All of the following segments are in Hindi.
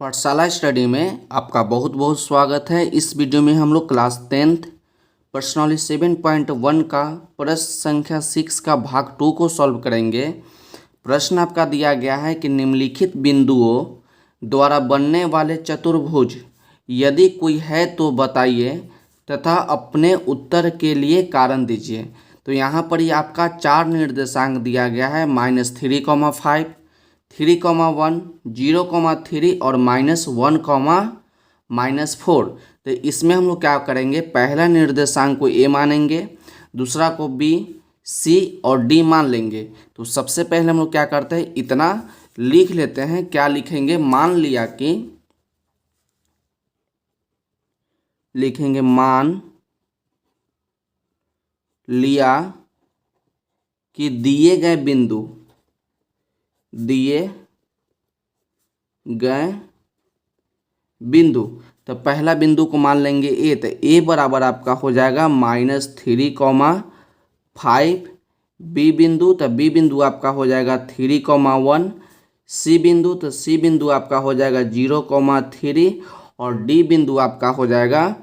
पाठशाला स्टडी में आपका बहुत बहुत स्वागत है। इस वीडियो में हम लोग क्लास 10th पर्सनली 7.1 का प्रश्न संख्या 6 का भाग 2 को सॉल्व करेंगे। प्रश्न आपका दिया गया है कि निम्नलिखित बिंदुओं द्वारा बनने वाले चतुर्भुज यदि कोई है तो बताइए तथा अपने उत्तर के लिए कारण दीजिए। तो यहाँ पर ये आपका 4 निर्देशांक दिया गया है, -3,5, 3,1, 0,3 और -1, -4। तो इसमें हम लोग क्या करेंगे, पहला निर्देशांक को ए मानेंगे, दूसरा को बी, सी और डी मान लेंगे। तो सबसे पहले हम लोग क्या करते हैं, इतना लिख लेते हैं। क्या लिखेंगे, मान लिया कि लिखेंगे मान लिया कि दिए गए बिंदु, तो पहला बिंदु को मान लेंगे ए। तो ए बराबर आपका हो जाएगा -3,5। बी बिंदु, तो बी बिंदु आपका हो जाएगा 3,1। सी बिंदु, तो सी बिंदु आपका हो जाएगा 0,3 और डी बिंदु आपका हो जाएगा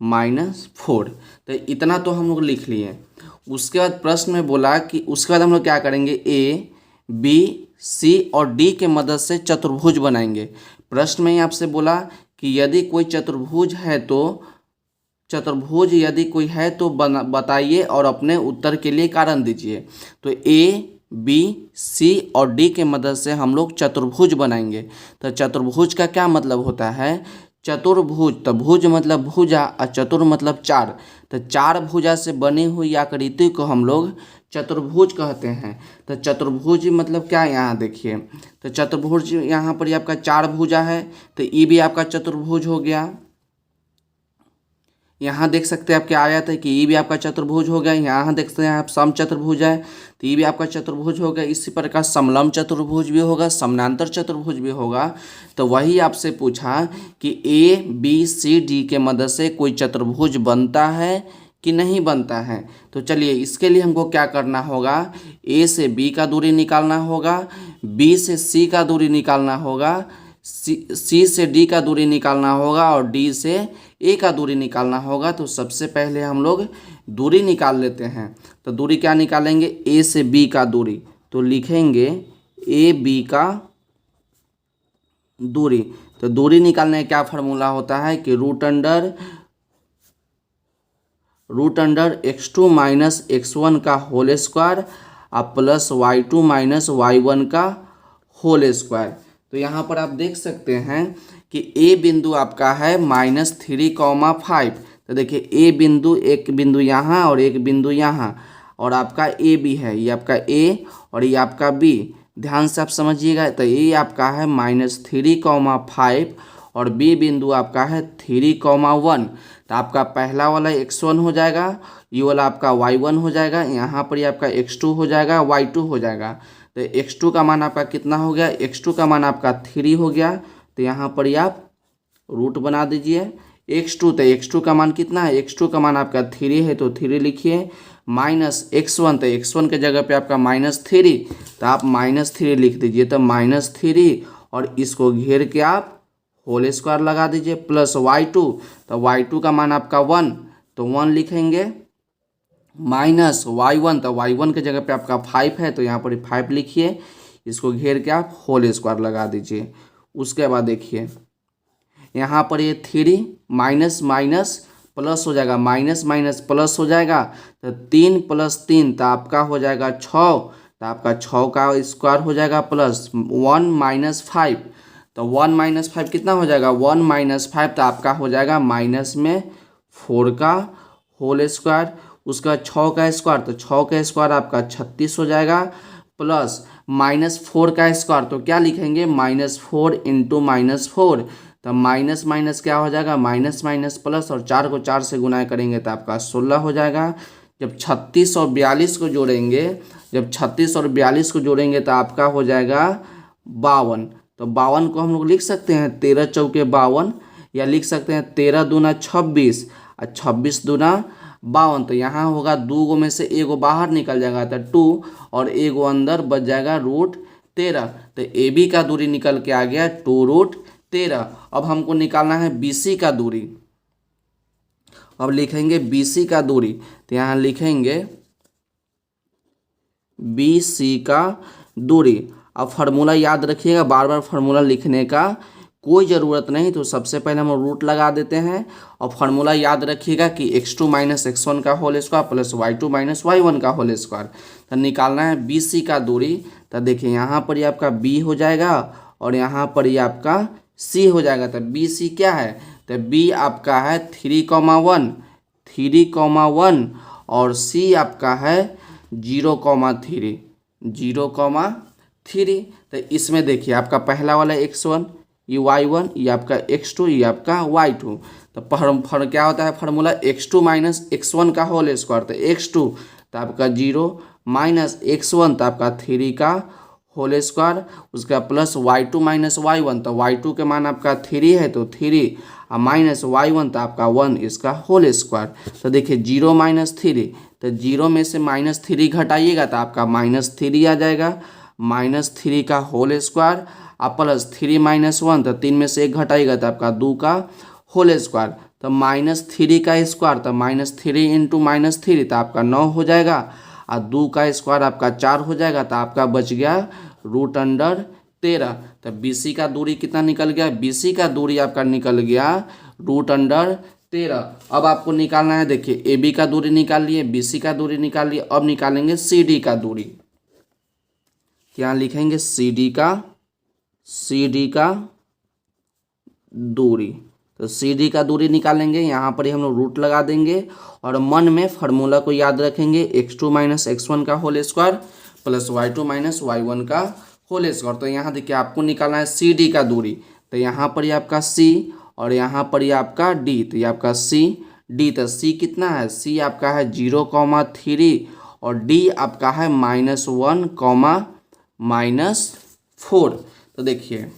-1, तो इतना तो हम लोग लिख लिए। उसके बाद प्रश्न में बोला कि उसके बाद हम लोग क्या करेंगे, ए, बी, सी और डी के मदद से चतुर्भुज बनाएंगे। प्रश्न में आपसे बोला कि यदि कोई चतुर्भुज यदि कोई है तो बताइए और अपने उत्तर के लिए कारण दीजिए। तो ए, बी, सी और डी के मदद से हम लोग चतुर्भुज बनाएंगे। तो चतुर्भुज का क्या मतलब होता है, चतुर्भुज, तो भुज मतलब भुजा और चतुर मतलब 4। तो 4 भुजा से बनी हुई आकृति को हम लोग चतुर्भुज कहते हैं। तो चतुर्भुज मतलब क्या, यहाँ देखिए, तो चतुर्भुज यहाँ पर आपका 4 भुजा है, तो ये भी आपका चतुर्भुज हो गया। यहाँ देख सकते हैं आपके आयत है कि ये भी आपका चतुर्भुज हो गया। यहाँ देख सकते हैं आप समचतुर्भुज है, तो ये भी आपका चतुर्भुज हो गया। इसी प्रकार समलंब चतुर्भुज भी होगा, समानांतर चतुर्भुज भी होगा। तो वही आपसे पूछा कि ए, बी, सी, डी के मदद से कोई चतुर्भुज बनता है कि नहीं बनता है। तो चलिए इसके लिए हमको क्या करना होगा, ए से बी का दूरी निकालना होगा, बी से सी का दूरी निकालना होगा, सी से डी का दूरी निकालना होगा और डी से ए का दूरी निकालना होगा। तो सबसे पहले हम लोग दूरी निकाल लेते हैं। तो दूरी क्या निकालेंगे, ए से बी का दूरी, तो लिखेंगे ए बी का दूरी। तो दूरी निकालने का क्या फार्मूला होता है कि रूट अंडर x2 - x1 का होल स्क्वायर और प्लस y2 - y1 का होल स्क्वायर। तो यहाँ पर आप देख सकते हैं कि ए बिंदु आपका है -3,5। तो देखिए ए बिंदु, एक बिंदु यहाँ और एक बिंदु यहाँ, और आपका ए बी है, ये आपका ए और ये आपका बी। ध्यान से आप समझिएगा। तो ये आपका है -3,5 और बी बिंदु आपका है 3,1। तो आपका पहला वाला x1 हो जाएगा, ये वाला आपका y1 हो जाएगा, यहाँ पर ये आपका x2 हो जाएगा, y2 हो जाएगा। तो x2 का मान आपका कितना हो गया, x2 का मान आपका 3 हो गया। तो यहाँ पर आप रूट बना दीजिए x2। तो x2 का मान कितना है, x2 का मान आपका 3 है, तो 3 लिखिए, -x1, तो x1 के जगह पे आपका -3, तो आप -3 लिख दीजिए। तो -3 और इसको घेर के आप होल स्क्वायर लगा दीजिए, प्लस y2, तो y2 का मान आपका 1, तो 1 लिखेंगे, -y1, तो y1 के जगह पे आपका 5 है, तो यहाँ पर 5 लिखिए, इसको घेर के आप होल स्क्वायर लगा दीजिए। उसके बाद देखिए यहाँ पर ये 3 माइनस माइनस प्लस हो जाएगा, माइनस माइनस प्लस हो जाएगा, तो 3 + 3 तो आपका हो जाएगा 6। तो आपका 6 का स्क्वायर हो जाएगा प्लस 1 - 5, तो 1 - 5 कितना हो जाएगा, 1 - 5, तो आपका हो जाएगा -4 का होल स्क्वायर। उसका 6 का स्क्वायर, तो 6 का स्क्वायर आपका 36 हो जाएगा, प्लस -4 का स्क्वायर, तो क्या लिखेंगे, -4 × -4, तो माइनस माइनस क्या हो जाएगा, माइनस माइनस प्लस, और 4 को 4 से गुना करेंगे तो आपका 16 हो जाएगा। जब 36 और 42 को जोड़ेंगे तो आपका हो जाएगा 52। तो 52 को हम लोग लिख सकते हैं 13 चौके 52, या लिख सकते हैं 13 दूना 26 और 26 दूना 52। तो यहाँ होगा 2 में से 1 बाहर निकल जाएगा तो 2 और 1 अंदर बच जाएगा 13। तो ए बी का दूरी निकल के आ गया 2√13। अब हमको निकालना है बी सी का दूरी। अब लिखेंगे बी सी का दूरी, तो यहाँ लिखेंगे बी सी का दूरी। अब फार्मूला याद रखिएगा, बार बार फार्मूला लिखने का कोई ज़रूरत नहीं, तो सबसे पहले हम रूट लगा देते हैं। और फार्मूला याद रखिएगा कि x2 माइनस x1 का whole square plus y2 minus y1 का होल स्क्वायर। तो निकालना है बी सी का दूरी। तो देखिए यहाँ पर ये आपका b हो जाएगा और यहाँ पर ये आपका c हो जाएगा। तो बी सी क्या है, तो b आपका है 3,1 और c आपका है 0,3 0,3। तो इसमें देखिए आपका पहला वाला x1, ये y1, ये आपका x2, ये आपका y2। तो क्या होता है फार्मूला, x2 माइनस x1 का होल स्क्वायर। तो x2 तो आपका 0 माइनस x1 तो आपका 3 का होल स्क्वायर, उसका प्लस y2 माइनस y1। तो y2 के मान आपका 3 है तो 3 और माइनस y1 तो आपका 1 इसका होल स्क्वायर। तो देखिए 0 माइनस 3, तो 0 में से माइनस 3 घटाइएगा तो आपका -3 आ जाएगा। -3 का होल स्क्वायर और प्लस 3 माइनस 1, तो 3 में से 1 घटाइएगा तो आपका 2 का होल स्क्वायर। तो -3 का स्क्वायर, तो -3 इंटू -3 तो आपका 9 हो जाएगा और 2 का स्क्वायर आपका 4 हो जाएगा। तो आपका बच गया √13। तो बी सी का दूरी कितना निकल गया, बी सी का दूरी आपका निकल गया √13। अब आपको निकालना है, देखिए ए बी का दूरी निकाल लिए, बी सी का दूरी निकाल लिए। अब निकालेंगे सी डी का दूरी। यहाँ लिखेंगे सी डी का दूरी। तो सी डी का दूरी निकालेंगे, यहाँ पर ही हम लोग रूट लगा देंगे और मन में फार्मूला को याद रखेंगे, x2 माइनस x1 का whole square plus y2 minus y1 का होल स्क्वायर। तो यहाँ देखिए आपको निकालना है सी डी का दूरी। तो यहाँ पर ही आपका c और यहाँ पर ही आपका d, तो ये आपका c d। तो c कितना है, c आपका है 0,3 और d आपका है -1,-4। तो देखिए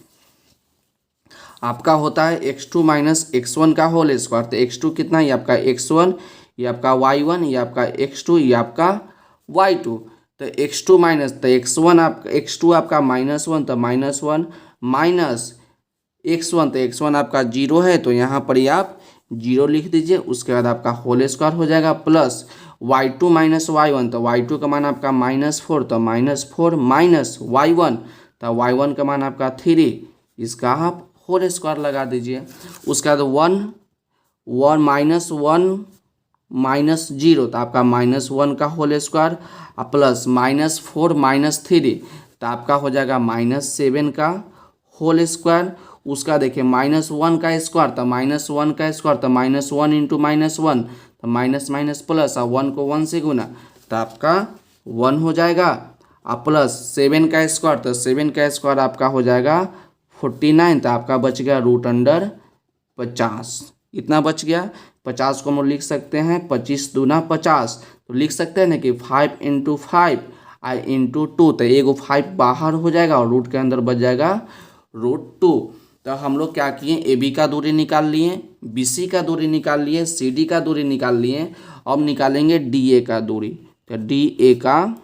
आपका होता है x2 माइनस x1 का होल स्क्वायर। तो x2 कितना, ये आपका x1, ये आपका y1, ये आपका x2, ये आपका y2। तो x2 माइनस, तो x1 आपका x2 आपका -1, तो -1 माइनस x1, तो x1 आपका 0 है तो यहाँ पर ही आप 0 लिख दीजिए। उसके बाद आपका होल स्क्वायर हो जाएगा प्लस y2 माइनस y1, तो y2 का मान आपका -4, तो -4 माइनस y1, तो y1 का मान आपका 3, इसका आप होल स्क्वायर लगा दीजिए। उसके बाद 1 माइनस 0, तो आपका -1 का होल स्क्वायर प्लस -4 माइनस 3, तो आपका हो जाएगा -7 का होल स्क्वायर। उसका देखिए -1 का स्क्वायर, तो -1 का स्क्वायर, तो -1 इंटू -1, तो माइनस माइनस प्लस और 1 को 1 से गुना, तो आपका 1 हो जाएगा और प्लस 7 का स्क्वायर, तो 7 का स्क्वायर आपका हो जाएगा 49। तो आपका बच गया √50। इतना बच गया। 50 को हम लिख सकते हैं 25 दूना 50, तो लिख सकते हैं ना कि 5 इंटू 5 आई इंटू 2, तो एगो 5 बाहर हो जाएगा और रूट के अंदर बच जाएगा √2। तो हम लोग क्या किए, ए बी का दूरी निकाल लिए, बी सी का दूरी निकाल लिए, सी डी का दूरी निकाल लिए। अब निकालेंगे डी ए का दूरी। तो डी ए का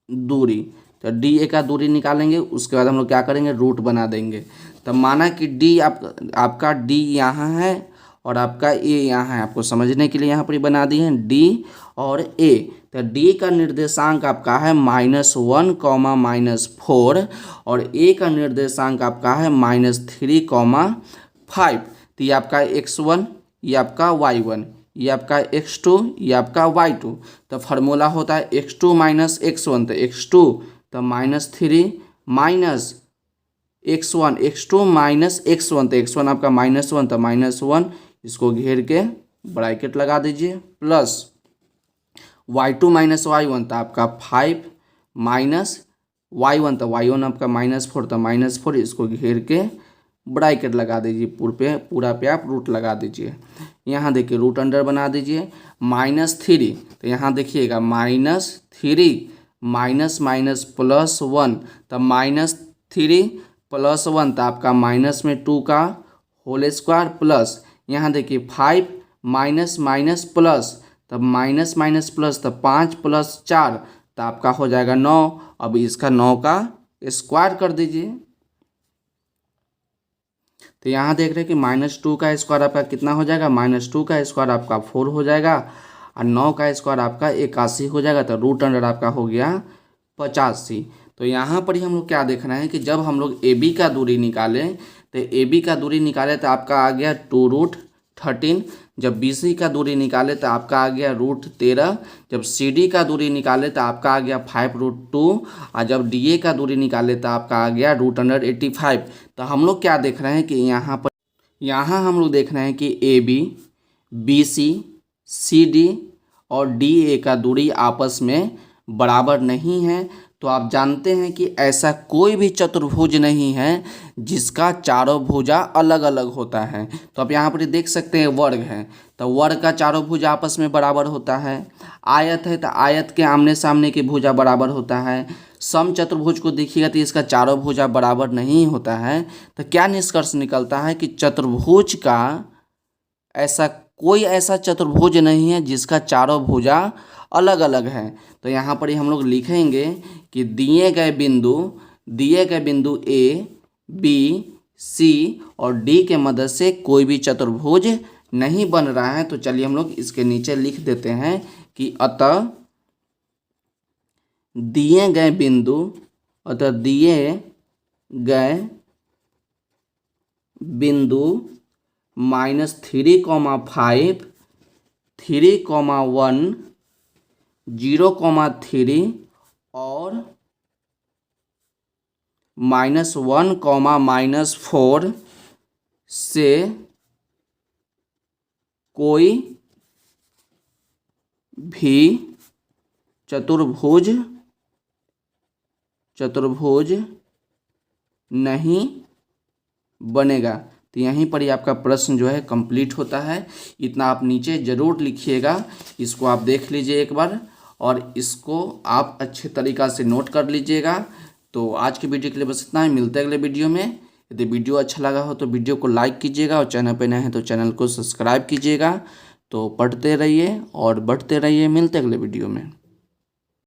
दूरी, तो डी ए का दूरी निकालेंगे। उसके बाद हम लोग क्या करेंगे, रूट बना देंगे। तो माना कि डी आपका डी यहाँ है और आपका ए यहाँ है। आपको समझने के लिए यहाँ पर बना दिए हैं डी और ए। तो डी का निर्देशांक आपका है -1, -4 और ए का निर्देशांक आपका है -3, 5। तो ये आपका x1, ये आपका y1, ये आपका x2, ये आपका y2। तो फार्मूला होता है x2 माइनस x1, तो x2 तो -3 minus x1, x2 minus x1, तो x1 आपका -1, तो -1 इसको घेर के ब्रैकेट लगा दीजिए प्लस y2 माइनस y1, तो आपका 5 माइनस y1, तो y1 आपका -4, तो -4 इसको घेर के ब्रैकेट लगा दीजिए। पूरा पे आप रूट लगा दीजिए। यहाँ देखिए रूट अंडर बना दीजिए -3, तो यहाँ देखिएगा -3 माइनस माइनस +1, तो -3 + 1, तो आपका माइनस में 2 का होल स्क्वायर प्लस यहाँ देखिए 5 माइनस माइनस प्लस, तब माइनस माइनस प्लस, तो 5 + 4, तो आपका हो जाएगा 9। अब इसका 9 का स्क्वायर कर दीजिए। तो यहाँ देख रहे हैं कि -2 का स्क्वायर आपका कितना हो जाएगा, -2 का स्क्वायर आपका 4 हो जाएगा और 9 का स्क्वायर आपका 81 हो जाएगा। तो रूट अंडर आपका हो गया 85। तो यहाँ पर ही हम लोग क्या देखना है कि जब हम लोग ए बी का दूरी निकालें तो ए बी का दूरी निकाले तो आपका आ गया 2√13। जब बी सी का दूरी निकाले तो आपका आ गया √13। जब सी डी का दूरी निकाले तो आपका आ गया 5√2 और जब डी ए का दूरी निकाले तो आपका आ गया √85। तो हम लोग क्या देख रहे हैं कि यहाँ हम लोग देख रहे हैं कि A B, B C D और डी ए का दूरी आपस में बराबर नहीं है। तो आप जानते हैं कि ऐसा कोई भी चतुर्भुज नहीं है जिसका चारों भुजा अलग अलग होता है। तो आप यहाँ पर देख सकते हैं वर्ग है, तो वर्ग का चारों भुजा आपस में बराबर होता है। आयत है तो आयत के आमने सामने की भुजा बराबर होता है। सम चतुर्भुज को देखिएगा तो इसका चारों भुजा बराबर नहीं होता है। तो क्या निष्कर्ष निकलता है कि चतुर्भुज का कोई ऐसा चतुर्भुज नहीं है जिसका चारों भुजा अलग अलग है। तो यहाँ पर ही हम लोग लिखेंगे कि दिए गए बिंदु ए बी सी और डी के मदद से कोई भी चतुर्भुज नहीं बन रहा है। तो चलिए हम लोग इसके नीचे लिख देते हैं कि अतः दिए गए बिंदु -3,5 3,1 0,3 और -1,-4 से कोई भी चतुर्भुज नहीं बनेगा। तो यहीं पर ही आपका प्रश्न जो है कंप्लीट होता है। इतना आप नीचे ज़रूर लिखिएगा, इसको आप देख लीजिए एक बार और इसको आप अच्छे तरीक़ा से नोट कर लीजिएगा। तो आज की वीडियो के लिए बस इतना ही, मिलते हैं अगले वीडियो में। यदि वीडियो अच्छा लगा हो तो वीडियो को लाइक कीजिएगा और चैनल पर नए हैं तो चैनल को सब्सक्राइब कीजिएगा। तो पढ़ते रहिए और बढ़ते रहिए, मिलते हैं अगले वीडियो में।